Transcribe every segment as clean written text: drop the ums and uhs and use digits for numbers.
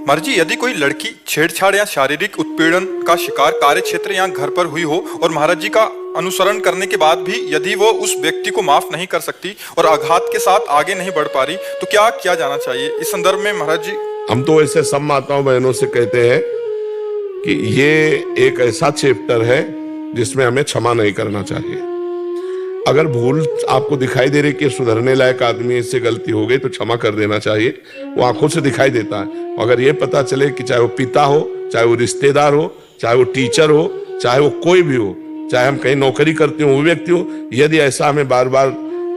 मर्जी, यदि कोई लड़की छेड़छाड़ या शारीरिक उत्पीड़न का शिकार कार्य क्षेत्र या घर पर हुई हो और महाराज जी का अनुसरण करने के बाद भी यदि वो उस व्यक्ति को माफ नहीं कर सकती और आघात के साथ आगे नहीं बढ़ पा रही, तो क्या किया जाना चाहिए इस संदर्भ में महाराज जी? हम तो ऐसे सब माताओं बहनों से कहते हैं कि ये एक ऐसा चैप्टर है जिसमें हमें क्षमा नहीं करना चाहिए। अगर भूल आपको दिखाई दे रही कि सुधरने लायक आदमी, इससे गलती हो गई तो क्षमा कर देना चाहिए, वो आंखों से दिखाई देता है। अगर ये पता चले कि चाहे वो पिता हो, चाहे वो रिश्तेदार हो, चाहे वो टीचर हो, चाहे वो कोई भी हो, चाहे हम कहीं नौकरी करते हो वो व्यक्ति हो, यदि ऐसा हमें बार बार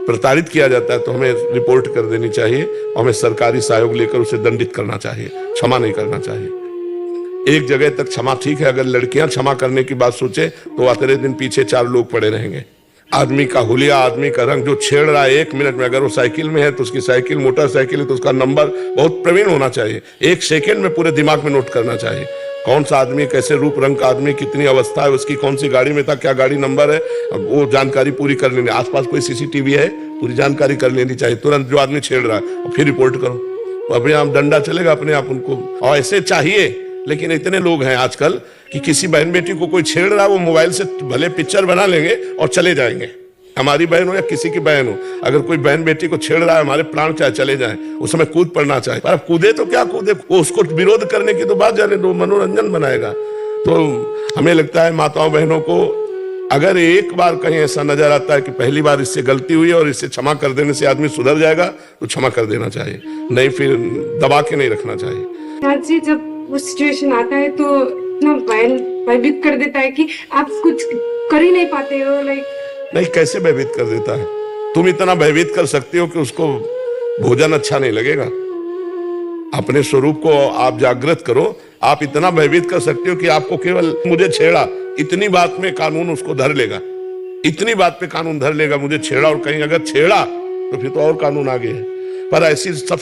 प्रताड़ित किया जाता है तो हमें रिपोर्ट कर देनी चाहिए और हमें सरकारी सहयोग लेकर उसे दंडित करना चाहिए, क्षमा नहीं करना चाहिए। एक जगह तक क्षमा ठीक है, अगर लड़कियां क्षमा करने की बात सोचे तो आते दिन पीछे 4 लोग पड़े रहेंगे। आदमी का हुलिया, आदमी का रंग, जो छेड़ रहा है 1 मिनट में, अगर वो साइकिल में है तो उसकी साइकिल, मोटरसाइकिल है तो उसका नंबर बहुत प्रवीण होना चाहिए, 1 सेकेंड में पूरे दिमाग में नोट करना चाहिए। कौन सा आदमी, कैसे रूप रंग का आदमी, कितनी अवस्था है उसकी, कौन सी गाड़ी में था, क्या गाड़ी नंबर है, वो जानकारी पूरी कर लेनी। आसपास कोई सीसीटीवी है, पूरी जानकारी कर लेनी चाहिए तुरंत, जो आदमी छेड़ रहा है, और फिर रिपोर्ट करो। तो अपने आप डंडा चलेगा अपने आप उनको, और ऐसे चाहिए। लेकिन इतने लोग हैं आजकल कि किसी बहन बेटी को कोई छेड़ रहा है, वो मोबाइल से भले पिक्चर बना लेंगे और चले जाएंगे। हमारी बहन हो या किसी की बहन हो, अगर कोई बहन बेटी को छेड़ रहा है, हमारे प्राण चाहे चले जाएं, उस समय कूद पड़ना चाहिए। पर अब कूदे तो क्या कूदे, वो उसको विरोध करने की तो बात जाने दो, मनोरंजन बनाएगा। तो हमें लगता है माताओं बहनों को, अगर एक बार कहीं ऐसा नजर आता है कि पहली बार इससे गलती हुई और इससे क्षमा कर देने से आदमी सुधर जाएगा, तो क्षमा कर देना चाहिए, नहीं फिर दबा के नहीं रखना चाहिए। जी, जब वो सिचुएशन आता है तो इतना भयभीत कर देता है कि आप कुछ कर ही नहीं पाते हो। नहीं, कैसे भयभीत कर देता है? तुम इतना भयभीत कर सकती हो कि उसको भोजन अच्छा नहीं लगेगा। अपने स्वरूप को आप जागृत करो। आप इतना भयभीत कर सकते हो कि आपको केवल मुझे छेड़ा, इतनी बात में कानून उसको धर लेगा, इतनी बात पे कानून धर लेगा, मुझे छेड़ा, और कहीं अगर छेड़ा तो फिर तो और कानून आगे है। पर ऐसी सब